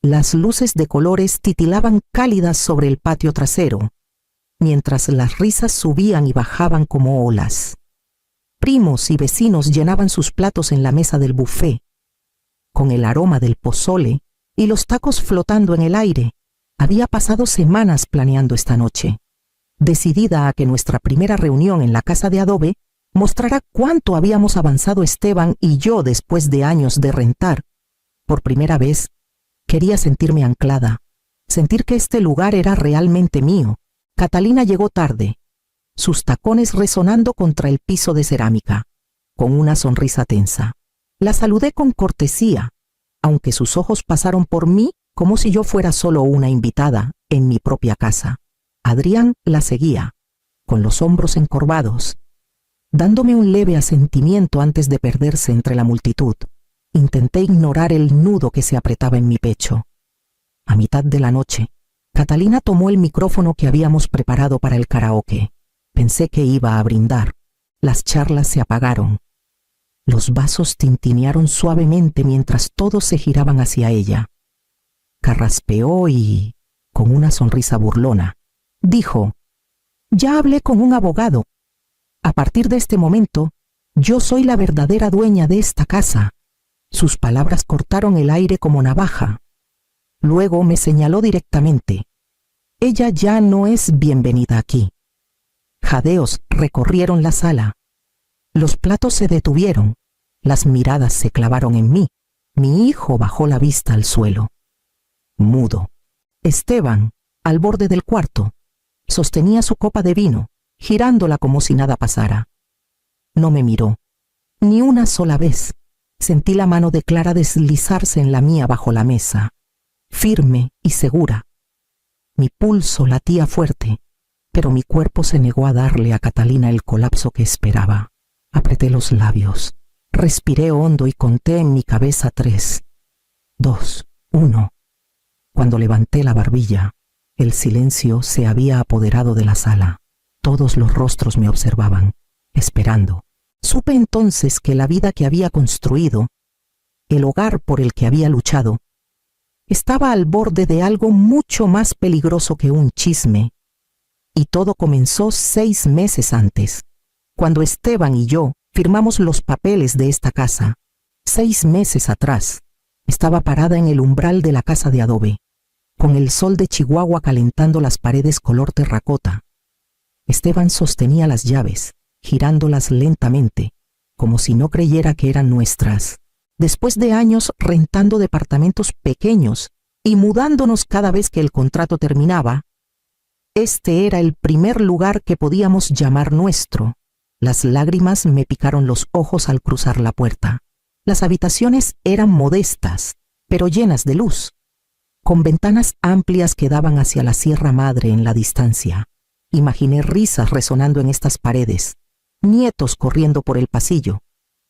Las luces de colores titilaban cálidas sobre el patio trasero, mientras las risas subían y bajaban como olas. Primos y vecinos llenaban sus platos en la mesa del buffet. Con el aroma del pozole y los tacos flotando en el aire, había pasado semanas planeando esta noche, decidida a que nuestra primera reunión en la casa de adobe mostrara cuánto habíamos avanzado Esteban y yo después de años de rentar. Por primera vez, quería sentirme anclada, sentir que este lugar era realmente mío. Catalina llegó tarde, sus tacones resonando contra el piso de cerámica, con una sonrisa tensa. La saludé con cortesía, aunque sus ojos pasaron por mí como si yo fuera solo una invitada en mi propia casa. Adrián la seguía, con los hombros encorvados, dándome un leve asentimiento antes de perderse entre la multitud. Intenté ignorar el nudo que se apretaba en mi pecho. A mitad de la noche, Catalina tomó el micrófono que habíamos preparado para el karaoke. Pensé que iba a brindar. Las charlas se apagaron. Los vasos tintinearon suavemente mientras todos se giraban hacia ella. Carraspeó y, con una sonrisa burlona, dijo: «Ya hablé con un abogado. A partir de este momento, yo soy la verdadera dueña de esta casa». Sus palabras cortaron el aire como navaja. Luego me señaló directamente. «Ella ya no es bienvenida aquí». Jadeos recorrieron la sala. Los platos se detuvieron. Las miradas se clavaron en mí. Mi hijo bajó la vista al suelo, mudo. Esteban, al borde del cuarto, sostenía su copa de vino, girándola como si nada pasara. No me miró, ni una sola vez. Sentí la mano de Clara deslizarse en la mía bajo la mesa, firme y segura. Mi pulso latía fuerte, pero mi cuerpo se negó a darle a Catalina el colapso que esperaba. Apreté los labios, respiré hondo y conté en mi cabeza 3, 2, 1. Cuando levanté la barbilla, el silencio se había apoderado de la sala. Todos los rostros me observaban, esperando. Supe entonces que la vida que había construido, el hogar por el que había luchado, estaba al borde de algo mucho más peligroso que un chisme. Y todo comenzó 6 meses antes, cuando Esteban y yo firmamos los papeles de esta casa. 6 meses atrás, estaba parada en el umbral de la casa de adobe, con el sol de Chihuahua calentando las paredes color terracota. Esteban sostenía las llaves, girándolas lentamente, como si no creyera que eran nuestras. Después de años rentando departamentos pequeños y mudándonos cada vez que el contrato terminaba, este era el primer lugar que podíamos llamar nuestro. Las lágrimas me picaron los ojos al cruzar la puerta. Las habitaciones eran modestas, pero llenas de luz, con ventanas amplias que daban hacia la Sierra Madre en la distancia. Imaginé risas resonando en estas paredes, nietos corriendo por el pasillo,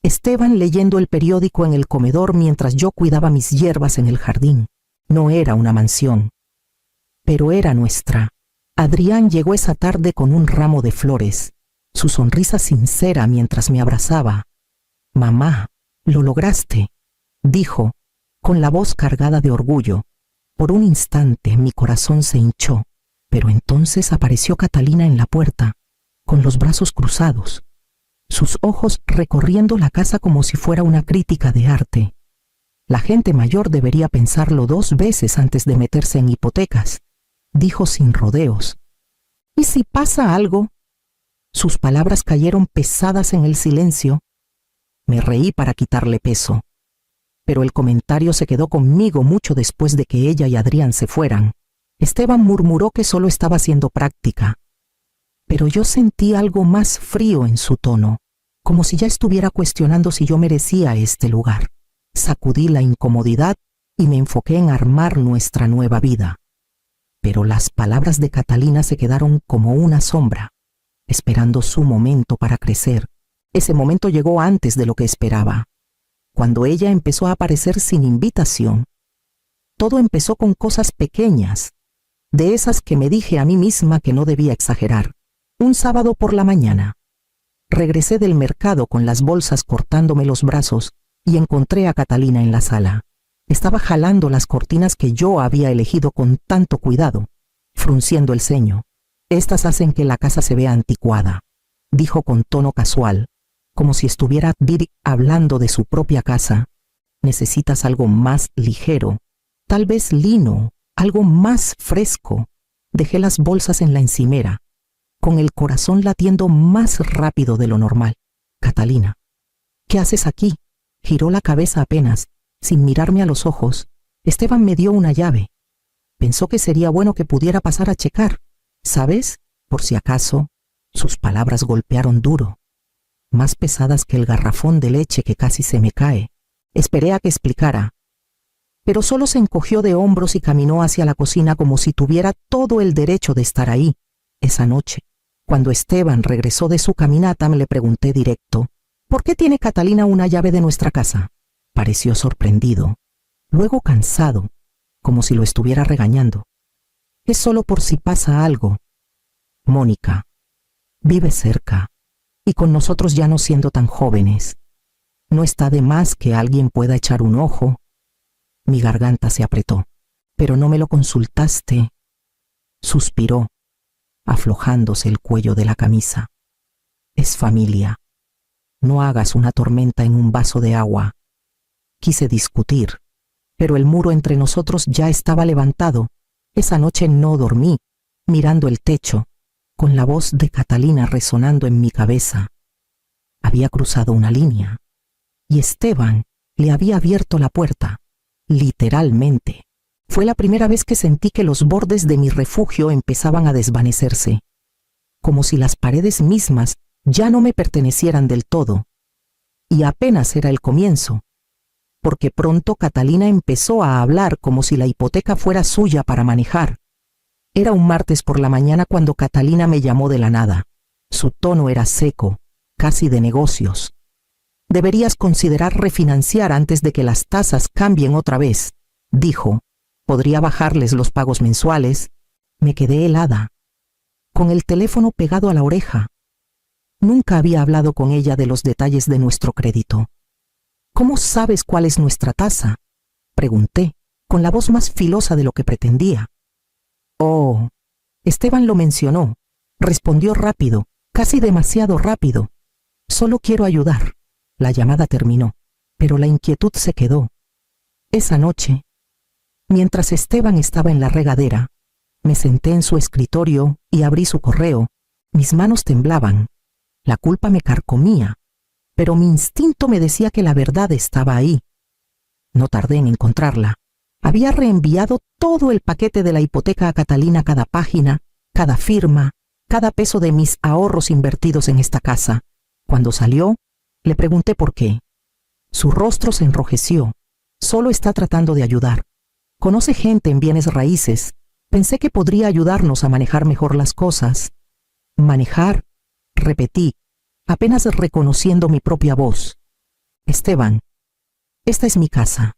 Esteban leyendo el periódico en el comedor mientras yo cuidaba mis hierbas en el jardín. No era una mansión, pero era nuestra. Adrián llegó esa tarde con un ramo de flores, su sonrisa sincera mientras me abrazaba. «Mamá, lo lograste», dijo, con la voz cargada de orgullo. Por un instante mi corazón se hinchó, pero entonces apareció Catalina en la puerta, con los brazos cruzados, sus ojos recorriendo la casa como si fuera una crítica de arte. La gente mayor debería pensarlo 2 veces antes de meterse en hipotecas, dijo sin rodeos. «¿Y si pasa algo?». Sus palabras cayeron pesadas en el silencio. Me reí para quitarle peso, pero el comentario se quedó conmigo mucho después de que ella y Adrián se fueran. Esteban murmuró que solo estaba haciendo práctica, pero yo sentí algo más frío en su tono, como si ya estuviera cuestionando si yo merecía este lugar. Sacudí la incomodidad y me enfoqué en armar nuestra nueva vida. Pero las palabras de Catalina se quedaron como una sombra, esperando su momento para crecer. Ese momento llegó antes de lo que esperaba. Cuando ella empezó a aparecer sin invitación, todo empezó con cosas pequeñas, de esas que me dije a mí misma que no debía exagerar. Un sábado por la mañana, regresé del mercado con las bolsas cortándome los brazos y encontré a Catalina en la sala. Estaba jalando las cortinas que yo había elegido con tanto cuidado, frunciendo el ceño. Estas hacen que la casa se vea anticuada, dijo con tono casual, como si estuviera hablando de su propia casa. Necesitas algo más ligero, tal vez lino, algo más fresco. Dejé las bolsas en la encimera, con el corazón latiendo más rápido de lo normal. Catalina, ¿qué haces aquí? Giró la cabeza apenas, sin mirarme a los ojos. Esteban me dio una llave. Pensó que sería bueno que pudiera pasar a checar. ¿Sabes? Por si acaso. Sus palabras golpearon duro, más pesadas que el garrafón de leche que casi se me cae. Esperé a que explicara, pero solo se encogió de hombros y caminó hacia la cocina como si tuviera todo el derecho de estar ahí. Esa noche, cuando Esteban regresó de su caminata, me le pregunté directo, ¿por qué tiene Catalina una llave de nuestra casa? Pareció sorprendido, luego cansado, como si lo estuviera regañando. Es solo por si pasa algo. Mónica, vive cerca, y con nosotros ya no siendo tan jóvenes. No está de más que alguien pueda echar un ojo. Mi garganta se apretó. Pero no me lo consultaste. Suspiró, aflojándose el cuello de la camisa. Es familia. No hagas una tormenta en un vaso de agua. Quise discutir, pero el muro entre nosotros ya estaba levantado. Esa noche no dormí, mirando el techo, con la voz de Catalina resonando en mi cabeza. Había cruzado una línea, y Esteban le había abierto la puerta, literalmente. Fue la primera vez que sentí que los bordes de mi refugio empezaban a desvanecerse, como si las paredes mismas ya no me pertenecieran del todo. Y apenas era el comienzo, porque pronto Catalina empezó a hablar como si la hipoteca fuera suya para manejar. Era un martes por la mañana cuando Catalina me llamó de la nada. Su tono era seco, casi de negocios. Deberías considerar refinanciar antes de que las tasas cambien otra vez, dijo. Podría bajarles los pagos mensuales. Me quedé helada, con el teléfono pegado a la oreja. Nunca había hablado con ella de los detalles de nuestro crédito. ¿Cómo sabes cuál es nuestra tasa? Pregunté, con la voz más filosa de lo que pretendía. Oh, Esteban lo mencionó. Respondió rápido, casi demasiado rápido. Solo quiero ayudar. La llamada terminó, pero la inquietud se quedó. Esa noche, mientras Esteban estaba en la regadera, me senté en su escritorio y abrí su correo. Mis manos temblaban. La culpa me carcomía, pero mi instinto me decía que la verdad estaba ahí. No tardé en encontrarla. Había reenviado todo el paquete de la hipoteca a Catalina, cada página, cada firma, cada peso de mis ahorros invertidos en esta casa. Cuando salió, le pregunté por qué. Su rostro se enrojeció. Solo está tratando de ayudar. Conoce gente en bienes raíces. Pensé que podría ayudarnos a manejar mejor las cosas. Manejar, repetí, apenas reconociendo mi propia voz. Esteban, esta es mi casa.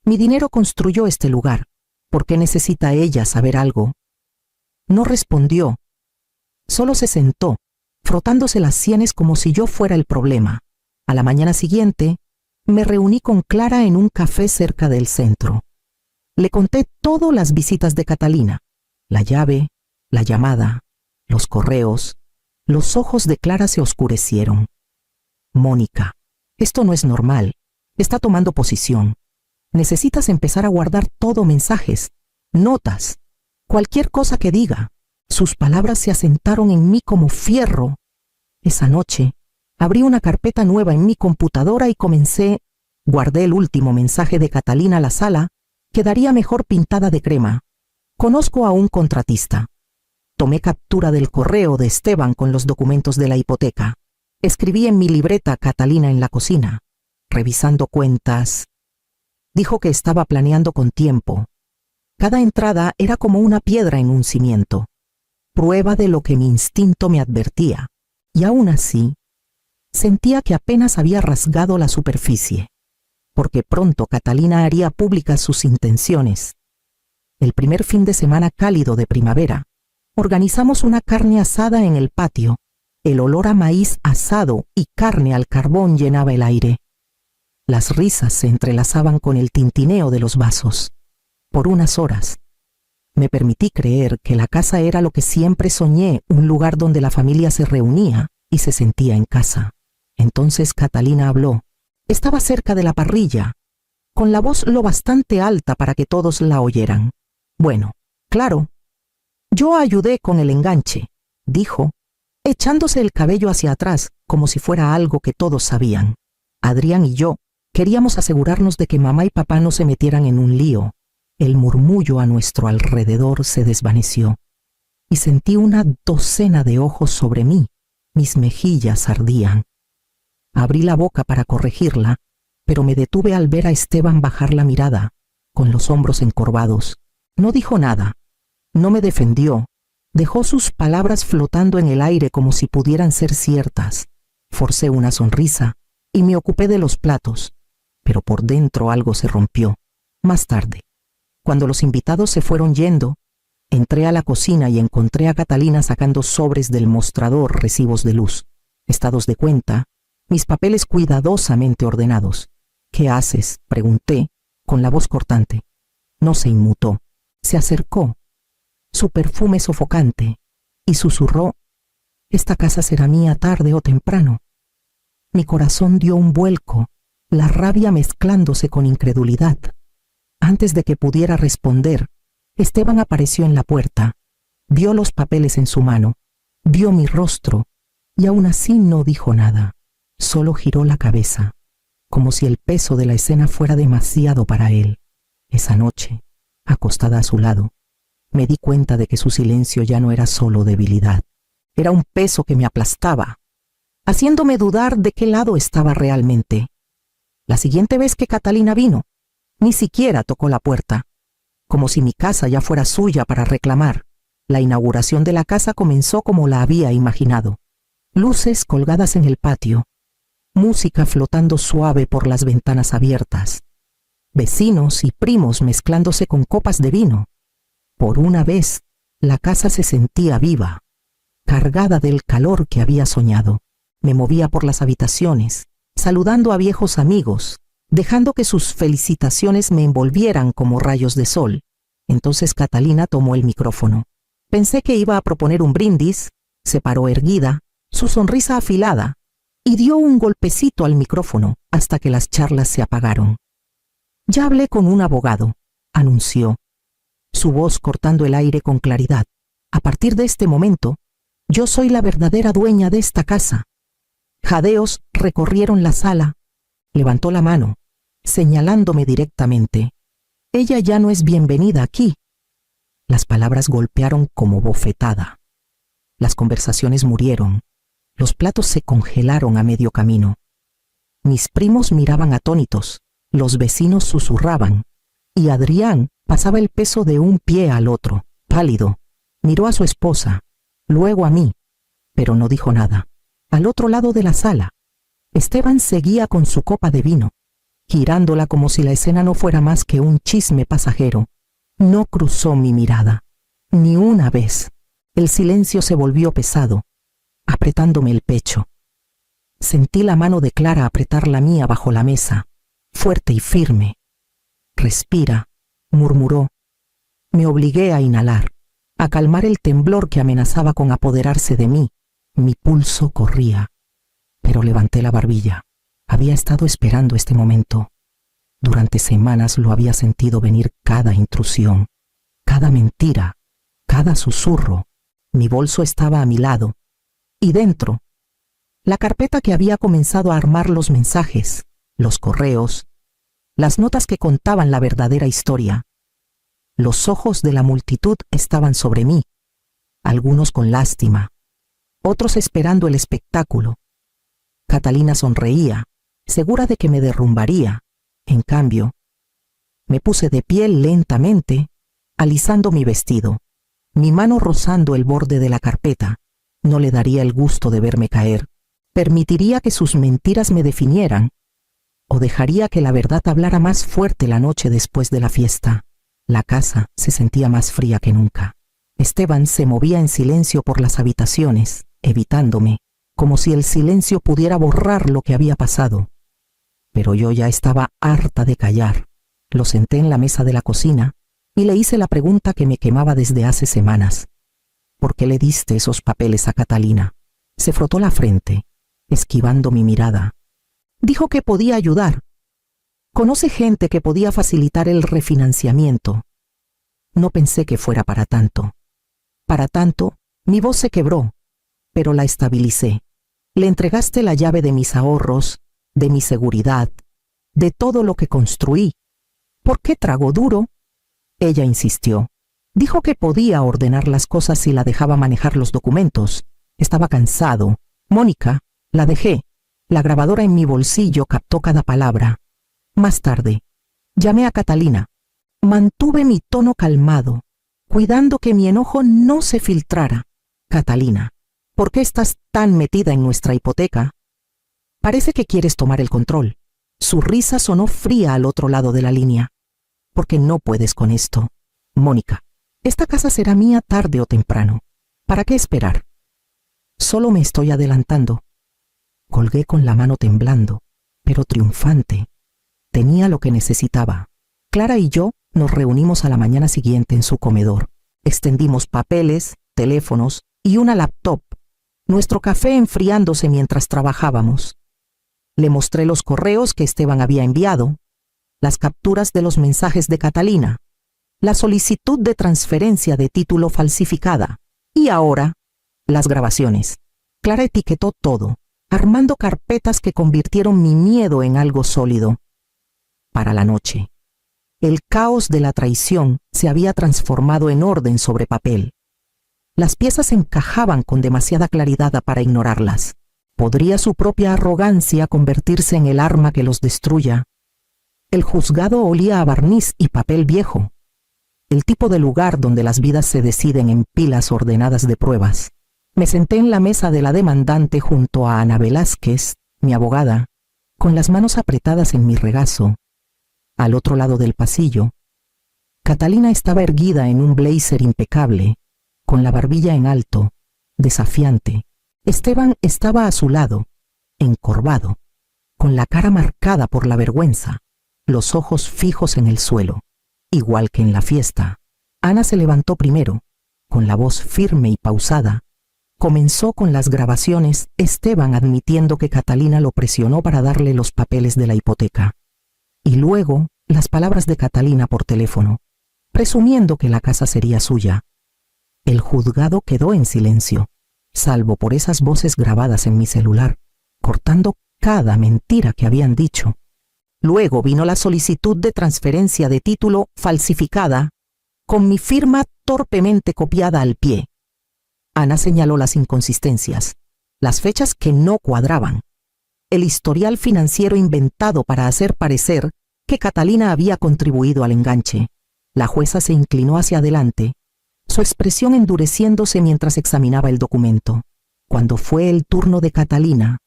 Mi dinero construyó este lugar. ¿Por qué necesita ella saber algo? No respondió. Solo se sentó, frotándose las sienes como si yo fuera el problema. A la mañana siguiente, me reuní con Clara en un café cerca del centro. Le conté todas las visitas de Catalina, la llave, la llamada, los correos. Los ojos de Clara se oscurecieron. Mónica, esto no es normal. Está tomando posición. Necesitas empezar a guardar todo: mensajes, notas, cualquier cosa que diga. Sus palabras se asentaron en mí como fierro. Esa noche, abrí una carpeta nueva en mi computadora y guardé el último mensaje de Catalina a la sala. Quedaría mejor pintada de crema. Conozco a un contratista. Tomé captura del correo de Esteban con los documentos de la hipoteca. Escribí en mi libreta Catalina en la cocina, revisando cuentas. Dijo que estaba planeando con tiempo. Cada entrada era como una piedra en un cimiento, prueba de lo que mi instinto me advertía. Y aún así, sentía que apenas había rasgado la superficie, porque pronto Catalina haría públicas sus intenciones. El primer fin de semana cálido de primavera, organizamos una carne asada en el patio. El olor a maíz asado y carne al carbón llenaba el aire. Las risas se entrelazaban con el tintineo de los vasos. Por unas horas, me permití creer que la casa era lo que siempre soñé, un lugar donde la familia se reunía y se sentía en casa. Entonces Catalina habló. Estaba cerca de la parrilla, con la voz lo bastante alta para que todos la oyeran. Bueno, claro, yo ayudé con el enganche, dijo, echándose el cabello hacia atrás como si fuera algo que todos sabían. Adrián y yo queríamos asegurarnos de que mamá y papá no se metieran en un lío. El murmullo a nuestro alrededor se desvaneció y sentí una docena de ojos sobre mí. Mis mejillas ardían. Abrí la boca para corregirla, pero me detuve al ver a Esteban bajar la mirada, con los hombros encorvados. No dijo nada, no me defendió, dejó sus palabras flotando en el aire como si pudieran ser ciertas. Forcé una sonrisa y me ocupé de los platos, pero por dentro algo se rompió. Más tarde, cuando los invitados se fueron yendo, entré a la cocina y encontré a Catalina sacando sobres del mostrador, recibos de luz, estados de cuenta, mis papeles cuidadosamente ordenados. ¿Qué haces?, pregunté, con la voz cortante. No se inmutó. Se acercó, su perfume sofocante, y susurró: «Esta casa será mía tarde o temprano». Mi corazón dio un vuelco, la rabia mezclándose con incredulidad. Antes de que pudiera responder, Esteban apareció en la puerta, vio los papeles en su mano, vio mi rostro, y aún así no dijo nada. Solo giró la cabeza, como si el peso de la escena fuera demasiado para él. Esa noche, acostada a su lado, me di cuenta de que su silencio ya no era solo debilidad. Era un peso que me aplastaba, haciéndome dudar de qué lado estaba realmente. La siguiente vez que Catalina vino, ni siquiera tocó la puerta, como si mi casa ya fuera suya para reclamar. La inauguración de la casa comenzó como la había imaginado. Luces colgadas en el patio, música flotando suave por las ventanas abiertas, vecinos y primos mezclándose con copas de vino. Por una vez, la casa se sentía viva, cargada del calor que había soñado. Me movía por las habitaciones, saludando a viejos amigos, dejando que sus felicitaciones me envolvieran como rayos de sol. Entonces Catalina tomó el micrófono. Pensé que iba a proponer un brindis, se paró erguida, su sonrisa afilada, y dio un golpecito al micrófono hasta que las charlas se apagaron. «Ya hablé con un abogado», anunció, su voz cortando el aire con claridad. «A partir de este momento, yo soy la verdadera dueña de esta casa». Jadeos recorrieron la sala. Levantó la mano, señalándome directamente. «Ella ya no es bienvenida aquí». Las palabras golpearon como bofetada. Las conversaciones murieron. Los platos se congelaron a medio camino. Mis primos miraban atónitos, los vecinos susurraban, y Adrián pasaba el peso de un pie al otro, pálido. Miró a su esposa, luego a mí, pero no dijo nada. Al otro lado de la sala, Esteban seguía con su copa de vino, girándola como si la escena no fuera más que un chisme pasajero. No cruzó mi mirada, ni una vez. El silencio se volvió pesado, apretándome el pecho. Sentí la mano de Clara apretar la mía bajo la mesa, fuerte y firme. «Respira», murmuró. Me obligué a inhalar, a calmar el temblor que amenazaba con apoderarse de mí. Mi pulso corría, pero levanté la barbilla. Había estado esperando este momento. Durante semanas lo había sentido venir cada intrusión, cada mentira, cada susurro. Mi bolso estaba a mi lado, y dentro, la carpeta que había comenzado a armar los mensajes, los correos, las notas que contaban la verdadera historia. Los ojos de la multitud estaban sobre mí, algunos con lástima, otros esperando el espectáculo. Catalina sonreía, segura de que me derrumbaría. En cambio, me puse de pie lentamente, alisando mi vestido, mi mano rozando el borde de la carpeta. No le daría el gusto de verme caer. Permitiría que sus mentiras me definieran, o dejaría que la verdad hablara más fuerte la noche después de la fiesta. La casa se sentía más fría que nunca. Esteban se movía en silencio por las habitaciones, evitándome, como si el silencio pudiera borrar lo que había pasado. Pero yo ya estaba harta de callar. Lo senté en la mesa de la cocina y le hice la pregunta que me quemaba desde hace semanas. ¿Por qué le diste esos papeles a Catalina? Se frotó la frente, esquivando mi mirada. Dijo que podía ayudar. Conoce gente que podía facilitar el refinanciamiento. No pensé que fuera para tanto. Para tanto, mi voz se quebró, pero la estabilicé. Le entregaste la llave de mis ahorros, de mi seguridad, de todo lo que construí. ¿Por qué tragó duro? Ella insistió. Dijo que podía ordenar las cosas si la dejaba manejar los documentos. Estaba cansado. Mónica, la dejé. La grabadora en mi bolsillo captó cada palabra. Más tarde, llamé a Catalina. Mantuve mi tono calmado, cuidando que mi enojo no se filtrara. Catalina, ¿por qué estás tan metida en nuestra hipoteca? Parece que quieres tomar el control. Su risa sonó fría al otro lado de la línea. Porque no puedes con esto. Mónica, esta casa será mía tarde o temprano. ¿Para qué esperar? Solo me estoy adelantando. Colgué con la mano temblando, pero triunfante. Tenía lo que necesitaba. Clara y yo nos reunimos a la mañana siguiente en su comedor. Extendimos papeles, teléfonos y una laptop. Nuestro café enfriándose mientras trabajábamos. Le mostré los correos que Esteban había enviado, las capturas de los mensajes de Catalina, la solicitud de transferencia de título falsificada y ahora las grabaciones. Clara etiquetó todo, armando carpetas que convirtieron mi miedo en algo sólido. Para la noche, el caos de la traición se había transformado en orden sobre papel. Las piezas encajaban con demasiada claridad para ignorarlas. ¿Podría su propia arrogancia convertirse en el arma que los destruya? El juzgado olía a barniz y papel viejo, el tipo de lugar donde las vidas se deciden en pilas ordenadas de pruebas. Me senté en la mesa de la demandante junto a Ana Velázquez, mi abogada, con las manos apretadas en mi regazo. Al otro lado del pasillo, Catalina estaba erguida en un blazer impecable, con la barbilla en alto, desafiante. Esteban estaba a su lado, encorvado, con la cara marcada por la vergüenza, los ojos fijos en el suelo, igual que en la fiesta. Ana se levantó primero, con la voz firme y pausada. Comenzó con las grabaciones, Esteban admitiendo que Catalina lo presionó para darle los papeles de la hipoteca. Y luego, las palabras de Catalina por teléfono, presumiendo que la casa sería suya. El juzgado quedó en silencio, salvo por esas voces grabadas en mi celular, cortando cada mentira que habían dicho. Luego vino la solicitud de transferencia de título falsificada, con mi firma torpemente copiada al pie. Ana señaló las inconsistencias, las fechas que no cuadraban, el historial financiero inventado para hacer parecer que Catalina había contribuido al enganche. La jueza se inclinó hacia adelante, su expresión endureciéndose mientras examinaba el documento. Cuando fue el turno de Catalina,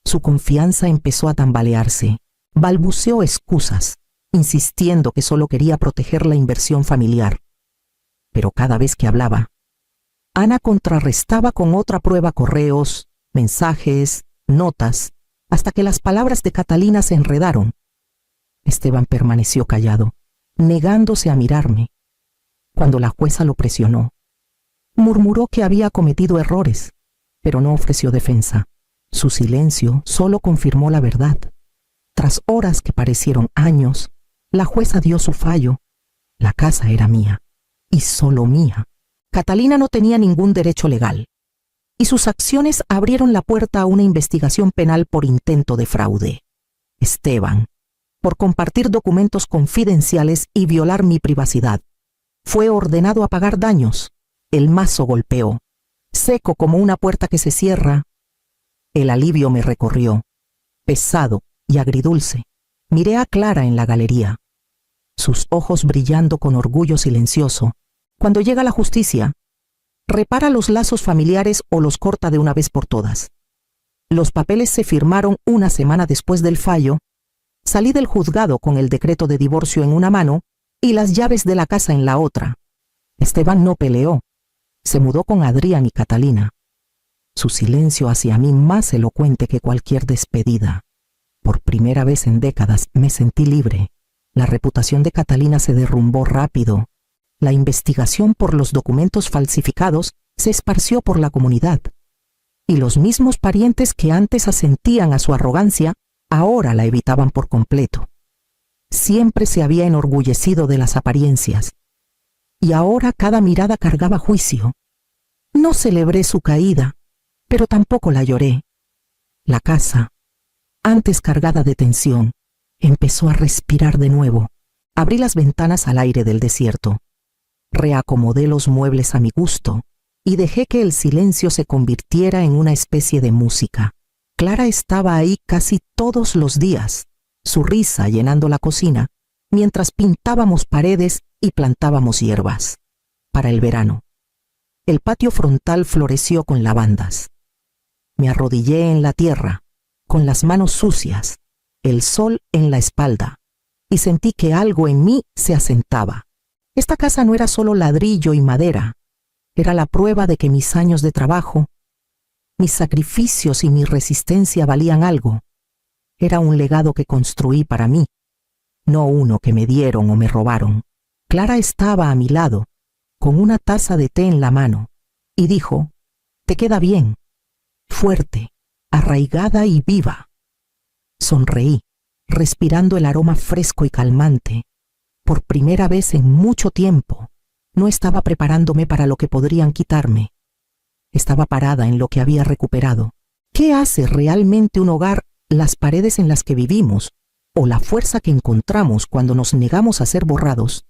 su confianza empezó a tambalearse. Balbuceó excusas, insistiendo que solo quería proteger la inversión familiar. Pero cada vez que hablaba, Ana contrarrestaba con otra prueba correos, mensajes, notas, hasta que las palabras de Catalina se enredaron. Esteban permaneció callado, negándose a mirarme. Cuando la jueza lo presionó, murmuró que había cometido errores, pero no ofreció defensa. Su silencio solo confirmó la verdad. Tras horas que parecieron años, la jueza dio su fallo. La casa era mía, y solo mía. Catalina no tenía ningún derecho legal, y sus acciones abrieron la puerta a una investigación penal por intento de fraude. Esteban, por compartir documentos confidenciales y violar mi privacidad, fue ordenado a pagar daños. El mazo golpeó, seco como una puerta que se cierra. El alivio me recorrió, pesado y agridulce. Miré a Clara en la galería, sus ojos brillando con orgullo silencioso. Cuando llega la justicia, repara los lazos familiares o los corta de una vez por todas. Los papeles se firmaron una semana después del fallo. Salí del juzgado con el decreto de divorcio en una mano y las llaves de la casa en la otra. Esteban no peleó. Se mudó con Adrián y Catalina. Su silencio hacia mí más elocuente que cualquier despedida. Por primera vez en décadas me sentí libre. La reputación de Catalina se derrumbó rápido. La investigación por los documentos falsificados se esparció por la comunidad. Y los mismos parientes que antes asentían a su arrogancia, ahora la evitaban por completo. Siempre se había enorgullecido de las apariencias. Y ahora cada mirada cargaba juicio. No celebré su caída, pero tampoco la lloré. La casa, antes cargada de tensión, empezó a respirar de nuevo. Abrí las ventanas al aire del desierto. Reacomodé los muebles a mi gusto y dejé que el silencio se convirtiera en una especie de música. Clara estaba ahí casi todos los días, su risa llenando la cocina, mientras pintábamos paredes y plantábamos hierbas. Para el verano, el patio frontal floreció con lavandas. Me arrodillé en la tierra, con las manos sucias, el sol en la espalda, y sentí que algo en mí se asentaba. Esta casa no era solo ladrillo y madera, era la prueba de que mis años de trabajo, mis sacrificios y mi resistencia valían algo. Era un legado que construí para mí, no uno que me dieron o me robaron. Clara estaba a mi lado, con una taza de té en la mano, y dijo: «Te queda bien, fuerte, arraigada y viva». Sonreí, respirando el aroma fresco y calmante. Por primera vez en mucho tiempo, no estaba preparándome para lo que podrían quitarme. Estaba parada en lo que había recuperado. ¿Qué hace realmente un hogar, las paredes en las que vivimos, o la fuerza que encontramos cuando nos negamos a ser borrados?